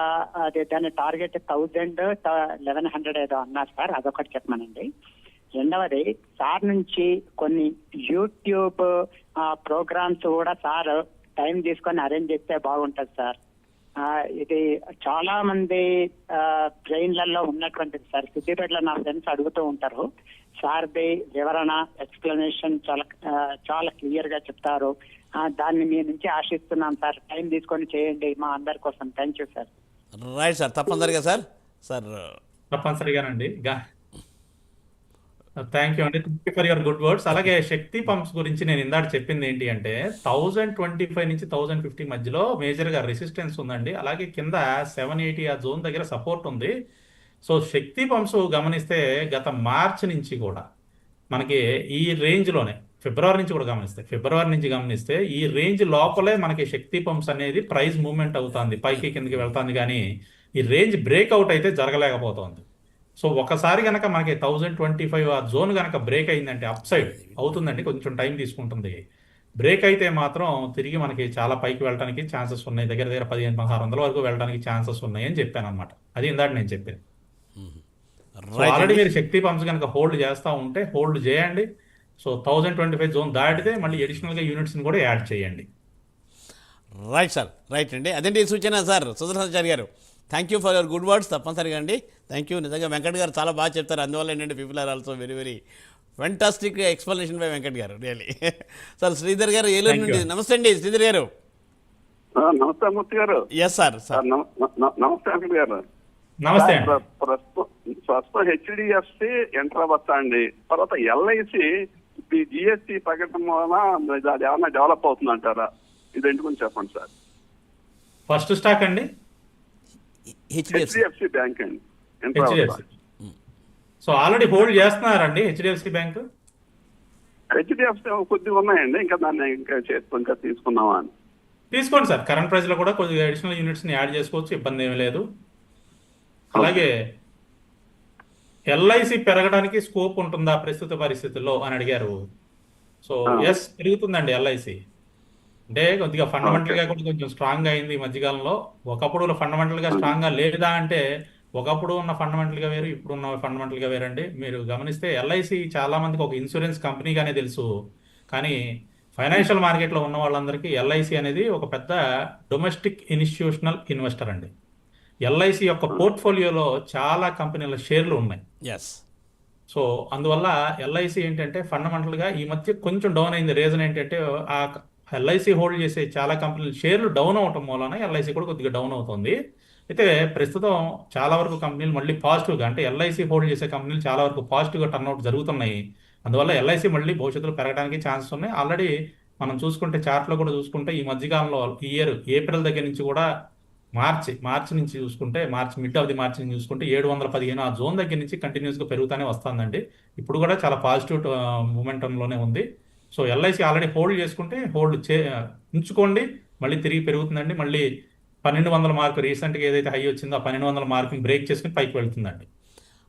దాని టార్గెట్ 1000 1100 ఏదో అన్నారు సార్. అదొకటి చెప్పమనండి. రెండవది సార్ నుంచి కొన్ని యూట్యూబ్ ప్రోగ్రామ్స్ కూడా సార్ టైం తీసుకొని అరేంజ్ చేస్తే బాగుంటుంది సార్. ఇది చాలా మంది బ్రెయిన్లలో ఉన్నటువంటిది సార్. సిద్దిపేటలో నా ఫ్రెండ్స్ అడుగుతూ ఉంటారు. సార్ది వివరణ ఎక్స్ప్లెనేషన్ చాలా క్లియర్ గా చెప్తారు. దాన్ని మీ నుంచి ఆశిస్తున్నాం సార్. టైం తీసుకొని చేయండి మా అందరి కోసం. Thank you sir. Right sir, తప్పనిసరిగా సార్. సార్ తప్పనిసరిగానండి. థ్యాంక్ యూ అండి, thank you for your good words. అలాగే శక్తి పంప్స్ గురించి నేను ఇందాక చెప్పింది ఏంటి అంటే 1025 నుంచి 1050 మధ్యలో మేజర్గా రెసిస్టెన్స్ ఉందండి. అలాగే కింద 780 ఆ జోన్ దగ్గర సపోర్ట్ ఉంది. సో శక్తి పంప్స్ గమనిస్తే గత మార్చి నుంచి కూడా మనకి ఈ రేంజ్లోనే, ఫిబ్రవరి నుంచి కూడా గమనిస్తే ఈ రేంజ్ లోపలే మనకి శక్తి పంప్స్ అనేది ప్రైస్ మూవ్మెంట్ అవుతుంది, పైకి కిందకి వెళ్తుంది. కానీ ఈ రేంజ్ బ్రేక్అవుట్ అయితే జరగలేకపోతుంది. సో ఒకసారి కనుక మనకి 1025 ఆ జోన్ కనుక బ్రేక్ అయిందంటే అప్ సైడ్ అవుతుందండి, కొంచెం టైం తీసుకుంటుంది. బ్రేక్ అయితే మాత్రం తిరిగి మనకి చాలా పైకి వెళ్ళడానికి ఛాన్సెస్ ఉన్నాయి. దగ్గర 15,600 వరకు వెళ్ళడానికి ఛాన్సెస్ ఉన్నాయి అని చెప్పాను అనమాట. అది ఇందాక నేను చెప్పింది. ఆల్రెడీ మీరు శక్తి పంప్స్ కనుక హోల్డ్ చేస్తూ ఉంటే హోల్డ్ చేయండి. సో 1025 జోన్ దాటితే మళ్ళీ అడిషనల్గా యూనిట్స్ని కూడా యాడ్ చేయండి. రైట్ సార్, రైట్ అండి. అదేంటి సూచన sir Sudarshanachari garu. Thank you for your good words. తప్పనిసరిగా అండి. Thank you. నిజంగా వెంకట్ గారు చాలా బాగా చెప్తారు. అందువల్ల ఏంటంటే people are also very very fantastic explanation by Venkat garu, really. Sir Sridhar గారు ఏలూరు నుండి. నమస్తే అండి శ్రీధర్ గారు. నమస్తే మూర్తి గారు. Yes sir. సార్ నమస్తే వెంకట్ గారు. నమస్తే. ప్రస్తుతం హెచ్డిఎఫ్సి ఎంటర్ అవ్వచ్చా అండి? తర్వాత ఎల్ఐసి ఈ జిఎస్టి ప్రకటన వలన అది ఏమన్నా డెవలప్ అవుతుంది అంటారా? ఇది రెండు గురించి చెప్పండి సార్. ఫస్ట్ స్టాక్ అండి హెచ్డిఎఫ్సి బ్యాంక్ అండి. హెచ్డిఎఫ్సి. సో ఆల్రెడీ హోల్డ్ చేస్తున్నారండి హెచ్డిఎఫ్సి బ్యాంక్. హెచ్డిఎఫ్సి కొద్దిగా ఉన్నాయండి, ఇంకా దాన్ని ఇంకా తీసుకుందామా అని. తీసుకోండి సార్, కరెంట్ ప్రైస్లో కూడా కొద్దిగా అడిషనల్ యూనిట్స్ని యాడ్ చేసుకోవచ్చు, ఇబ్బంది ఏమీ లేదు. అలాగే ఎల్ఐసి పెరగడానికి స్కోప్ ఉంటుందా ప్రస్తుత పరిస్థితుల్లో అని అడిగారు. సో ఎస్, పెరుగుతుందండి ఎల్ఐసి. అంటే కొద్దిగా ఫండమెంటల్గా కూడా కొంచెం స్ట్రాంగ్ అయింది ఈ మధ్యకాలంలో. ఒకప్పుడు ఫండమెంటల్గా స్ట్రాంగ్గా లేదా అంటే ఒకప్పుడు ఉన్న ఫండమెంటల్గా వేరు, ఇప్పుడు ఉన్న ఫండమెంటల్గా వేరండి. మీరు గమనిస్తే ఎల్ఐసి చాలా మందికి ఒక ఇన్సూరెన్స్ కంపెనీగానే తెలుసు, కానీ ఫైనాన్షియల్ మార్కెట్లో ఉన్న వాళ్ళందరికీ ఎల్ఐసి అనేది ఒక పెద్ద డొమెస్టిక్ ఇన్స్టిట్యూషనల్ ఇన్వెస్టర్ అండి. ఎల్ఐసి యొక్క పోర్ట్ఫోలియోలో చాలా కంపెనీల షేర్లు ఉన్నాయి. ఎస్. సో అందువల్ల ఎల్ఐసి ఏంటంటే ఫండమెంటల్గా ఈ మధ్య కొంచెం డౌన్ అయింది. రీజన్ ఏంటంటే ఆ ఎల్ఐసి హోల్డ్ చేసే చాలా కంపెనీల షేర్లు డౌన్ అవటం మూలన ఎల్ఐసి కూడా కొద్దిగా డౌన్ అవుతుంది. అయితే ప్రస్తుతం చాలా వరకు కంపెనీలు మళ్ళీ పాజిటివ్గా, అంటే ఎల్ఐసి హోల్డ్ చేసే కంపెనీలు చాలా వరకు పాజిటివ్గా టర్న్అవుట్ జరుగుతున్నాయి. అందువల్ల ఎల్ఐసి మళ్ళీ భవిష్యత్తులో పెరగడానికి ఛాన్సెస్ ఉన్నాయి. ఆల్రెడీ మనం చూసుకుంటే చార్ట్లో కూడా చూసుకుంటే ఈ మధ్యకాలంలో ఈ ఇయర్ ఏప్రిల్ దగ్గర నుంచి కూడా మార్చి నుంచి చూసుకుంటే మిడ్ ఆఫ్ ది మార్చి నుంచి చూసుకుంటే 715 ఆ జోన్ దగ్గర నుంచి కంటిన్యూస్గా పెరుగుతూనే వస్తుందండి. ఇప్పుడు కూడా చాలా పాజిటివ్ మూమెంటంలోనే ఉంది. సో ఎల్ఐసి ఆల్రెడీ హోల్డ్ చేసుకుంటే ఉంచుకోండి, మళ్ళీ తిరిగి పెరుగుతుందండి. మళ్ళీ 1200 మార్కు రీసెంట్గా ఏదైతే హై వచ్చిందో ఆ 1200 మార్కుని బ్రేక్ చేసుకుని పైకి వెళ్తుందండి.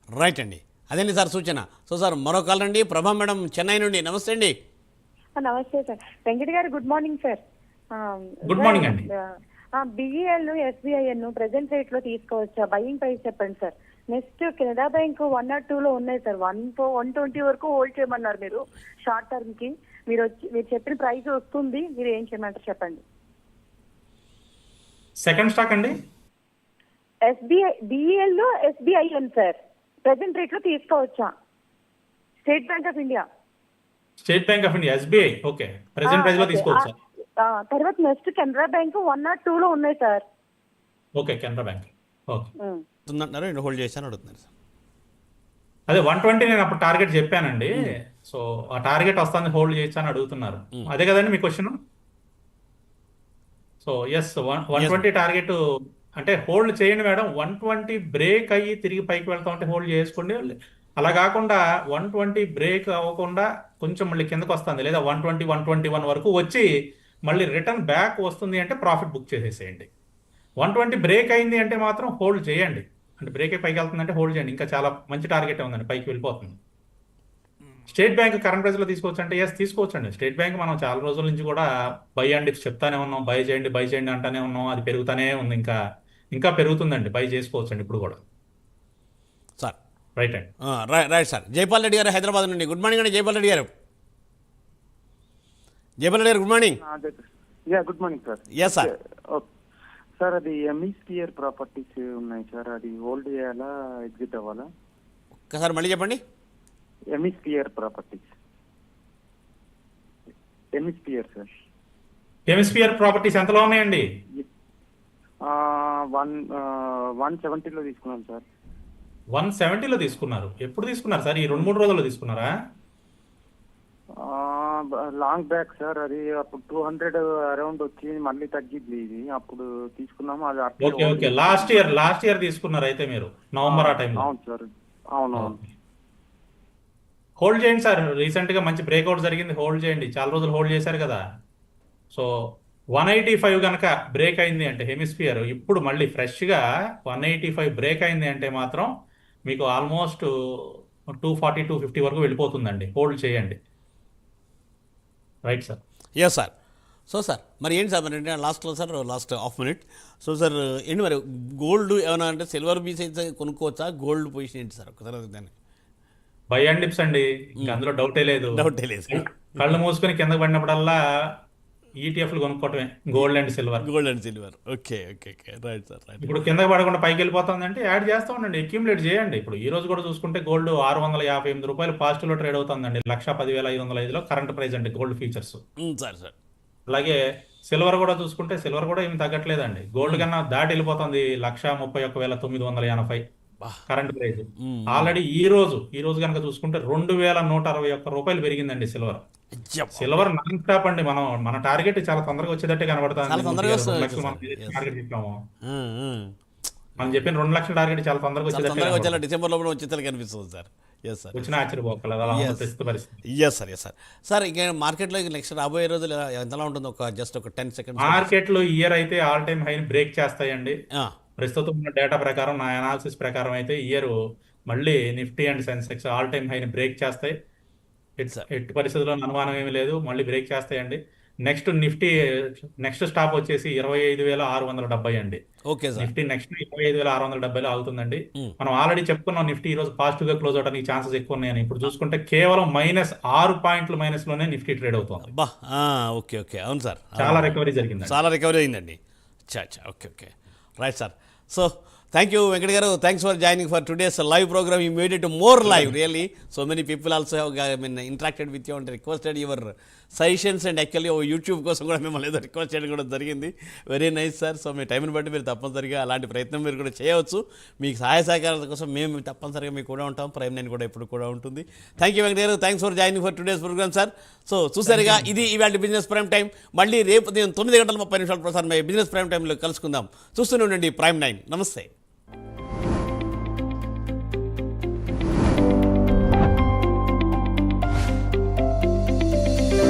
రైట్ అండి, అదేండి సార్ సూచన. సో సార్ మరో కాల్ అండి, ప్రభా మేడం చెన్నై నుండి. నమస్తే అండి. నమస్తే సార్. వెంకట్ గారు good morning sir. Good morning అండి. బిఈఎల్ ఎస్బీఐఎన్ ప్రెసెంట్ రేట్ లో తీసుకోవచ్చా? బయింగ్ ప్రైస్ చెప్పండి sir. Next Canara bank 1 or 2 లో ఉన్నాయి సార్. 120 వరకు హోల్డ్ చేయమన్నారు మీరు షార్ట్ టర్మ్ కి. మీరు చెప్పిన ప్రైస్ వస్తుంది, మీరు ఏం చేయమంటారు చెప్పండి. సెకండ్ స్టాక్ అండి BEL SBIN sir, present rate లో తీసుకోవచ్చా? State bank of India. State bank of India SBI, okay, present price లో తీసుకోవచ్చు. తర్వాత నెక్స్ట్ కెనరా బ్యాంక్ 1 or 2 లో ఉన్నాయి sir. Okay, Canara bank okay hold చేశాను అడుగుతున్నారు సార్. అదే 120 నేను అప్పుడు టార్గెట్ చెప్పానండి. సో ఆ టార్గెట్ వస్తుంది, హోల్డ్ చేయొచ్చా అని అడుగుతున్నారు. అదే కదండి మీ క్వశ్చన్. సో ఎస్, 120 టార్గెట్ అంటే హోల్డ్ చేయండి మేడం. 120 బ్రేక్ అయ్యి తిరిగి పైకి వెళ్తా ఉంటే హోల్డ్ చేసుకోండి. అలా కాకుండా 120 బ్రేక్ అవ్వకుండా కొంచెం మళ్ళీ కిందకు వస్తుంది, లేదా 120, 121 వరకు వచ్చి మళ్ళీ రిటర్న్ బ్యాక్ వస్తుంది అంటే ప్రాఫిట్ బుక్ చేసేసేయండి. 120 బ్రేక్ అయింది అంటే మాత్రం హోల్డ్ చేయండి. అంటే బ్రేక్ పైకి వెళ్తుందంటే హోల్డ్ చేయండి, ఇంకా చాలా మంచి టార్గెట్ ఉందండి, పైకి వెళ్ళిపోతుంది. స్టేట్ బ్యాంక్ కరెంట్ ప్రైస్లో తీసుకోవచ్చు అంటే ఎస్ తీసుకోవచ్చండి. స్టేట్ బ్యాంక్ మనం చాలా రోజుల నుంచి కూడా బై అండ్ డిప్స్ చెప్తానే ఉన్నాం, బై చేయండి అంటానే ఉన్నాం. అది పెరుగుతానే ఉంది, ఇంకా పెరుగుతుందండి, బై చేసుకోవచ్చండి ఇప్పుడు కూడా. సార్ రైట్ అండి. Right sir. జైపాల్ రెడ్డి గారు హైదరాబాద్ నుండి. గుడ్ మార్నింగ్ అండి జైపాల్ రెడ్డి గారు. Jaipal Reddy garu good morning. Good morning sir. Yes sir. Sir అది ఎంఈస్పియర్ ప్రాపర్టీస్ ఉన్నాయి సార్, అది హోల్డ్ చేయాలా ఎగ్జిట్ అవ్వాలా? ఒక్కసారి మళ్ళీ చెప్పండి. ఎంఈస్పియర్ ప్రాపర్టీస్. సార్ ఎంఈస్పియర్ ప్రాపర్టీస్ ఎంతలో ఉన్నాయండి? 170లో తీసుకున్నాం సార్. 170లో తీసుకున్నారు. ఎప్పుడు తీసుకున్నారు సార్? ఈ 2-3 రోజుల్లో తీసుకున్నారా? లాంగ్ బ్యాక్ సార్, అది అప్పుడు 200 అరౌండ్ వచ్చి మళ్ళీ తగ్గిద్ది ఇది, అప్పుడు తీసుకున్నాము. అది ఓకే లాస్ట్ ఇయర్ తీసుకున్నారు అయితే మీరు నవంబర్ ఆ టైంలో. అవును సార్, అవును. హోల్డ్ చేయండి సార్, రీసెంట్ గా మంచి బ్రేక్అవుట్ జరిగింది, హోల్డ్ చేయండి. చాలా రోజులు హోల్డ్ చేశారు కదా. సో 185 కనుక బ్రేక్ అయింది అంటే హెమిస్ఫియర్ ఇప్పుడు మళ్ళీ ఫ్రెష్గా 185 బ్రేక్ అయింది అంటే మాత్రం మీకు ఆల్మోస్ట్ 240, 250 వరకు వెళ్ళిపోతుందండి. హోల్డ్ చేయండి. Right sir. Yes sir. So sir మరి ఏంటి సార్, మరి లాస్ట్లో sir, last half minute. So sir ఏంటి మరి గోల్డ్ ఏమైనా అంటే సిల్వర్ పీస్ అయితే కొనుక్కోవచ్చా? గోల్డ్ పొజిషన్ ఏంటి సార్ ఒకసారి దాన్ని? బై అండ్ డిప్స్ అండి, ఇంకా అందులో డౌటే లేదు. కళ్ళు మూసుకొని కింద పడినప్పుడల్లా ఈటీఎఫ్లు కొనుక్కోవటమే, gold and silver. Okay right sir. ఇప్పుడు కింద పడకుండా పైకి వెళ్ళిపోతుందంటే యాడ్ చేస్తూ ఉండండి, అక్యూములేట్ చేయండి. ఇప్పుడు ఈ రోజు కూడా చూసుకుంటే గోల్డ్ 658 రూపాయలు పాజిటివ్లో ట్రేడ్ అవుతుందండి. 1,10,505 కరెంట్ ప్రైస్ అండి గోల్డ్ ఫ్యూచర్స్. సార్ అలాగే సిల్వర్ కూడా చూసుకుంటే సిల్వర్ కూడా ఏమి తగ్గట్లేదండి. గోల్డ్ కన్నా దాటి వెళ్ళిపోతుంది. 1,31,980 కరెంట్ ప్రైస్. ఆల్రెడీ ఈ రోజు కనుక చూసుకుంటే 2,161 రూపాయలు పెరిగిందండి సిల్వర్. నాన్ స్టాప్ అండి. మన టార్గెట్ చాలా తొందరగా వచ్చేటట్టే కనబడుతుంది. టార్గెట్ చెప్పాము మనం చెప్పిన 2 లక్షల టార్గెట్ చాలా తొందరగా వచ్చేటట్టు డిసెంబర్ లోపల వచ్చేసరికి కనిపిస్తుంది సార్. ఎస్ సార్ వచ్చినా ఆశ్చర్యపోకలేదు, అలా ఉన్న ప్రస్తుత పరిస్థితి. Yes sir. సార్ ఇంకా మార్కెట్లో నెక్స్ట్ రాబోయే రోజులు ఎంతలా ఉంటుందో జస్ట్ ఒక 10 సెకండ్స్. మార్కెట్లు ఇయర్ అయితే ఆల్ టైమ్ హైని బ్రేక్ చేస్తాయండి. ప్రస్తుతం ఉన్న డేటా ప్రకారం, నా అనాలిసిస్ ప్రకారం అయితే ఇయర్ మళ్ళీ Nifty and Sensex all time హైని బ్రేక్ చేస్తాయి. ఎట్టి పరిస్థితుల్లో అనుమానం ఏమీ లేదు, మళ్ళీ బ్రేక్ చేస్తాయండి. నెక్స్ట్ నిఫ్టీ నెక్స్ట్ స్టాప్ వచ్చేసి 25,670 అండి. Okay sir. నిఫ్టీ నెక్స్ట్ 25,670లో ఆగుతుందండి. మనం ఆల్రెడీ చెప్పుకున్నాం నిఫ్టీ ఈ రోజు పాజిటివ్ గా క్లోజ్ అవడానికి ఛాన్సెస్ ఎక్కువ ఉన్నాయని. ఇప్పుడు చూసుకుంటే కేవలం -6 పాయింట్ల మైనస్లోనే నిఫ్టీ ట్రేడ్ అవుతుంది. ఓకే అవును సార్, చాలా రికవరీ జరిగింది, చాలా రికవరీ అయిందండి. Okay right sir. So thank you Venkat garu, thanks for joining for today's live program. You made it more live really. So many people also have interacted with you and requested your suggestions and actually YouTube కోసం కూడా మిమ్మల్ని ఏదో request చేయడం కూడా జరిగింది. Very nice sir. So మీ టైంని బట్టి మీరు తప్పనిసరిగా అలాంటి ప్రయత్నం మీరు కూడా చేయవచ్చు. మీకు సహాయ సహకారాల కోసం మేము తప్పనిసరిగా మీకు కూడా ఉంటాం, ప్రైమ్ నైన్ కూడా ఎప్పుడు కూడా ఉంటుంది. Thank you Venkat garu, thanks for joining for today's program sir. So చూసారుగా, ఇది ఇవాళ బిజినెస్ ప్రైమ్ టైం. మళ్ళీ రేపు 9:30 ప్రసారం బిజినెస్ ప్రైమ్ టైంలో కలుసుకుందాం. చూస్తూనే ఉండండి ప్రైమ్ 9. నమస్తే.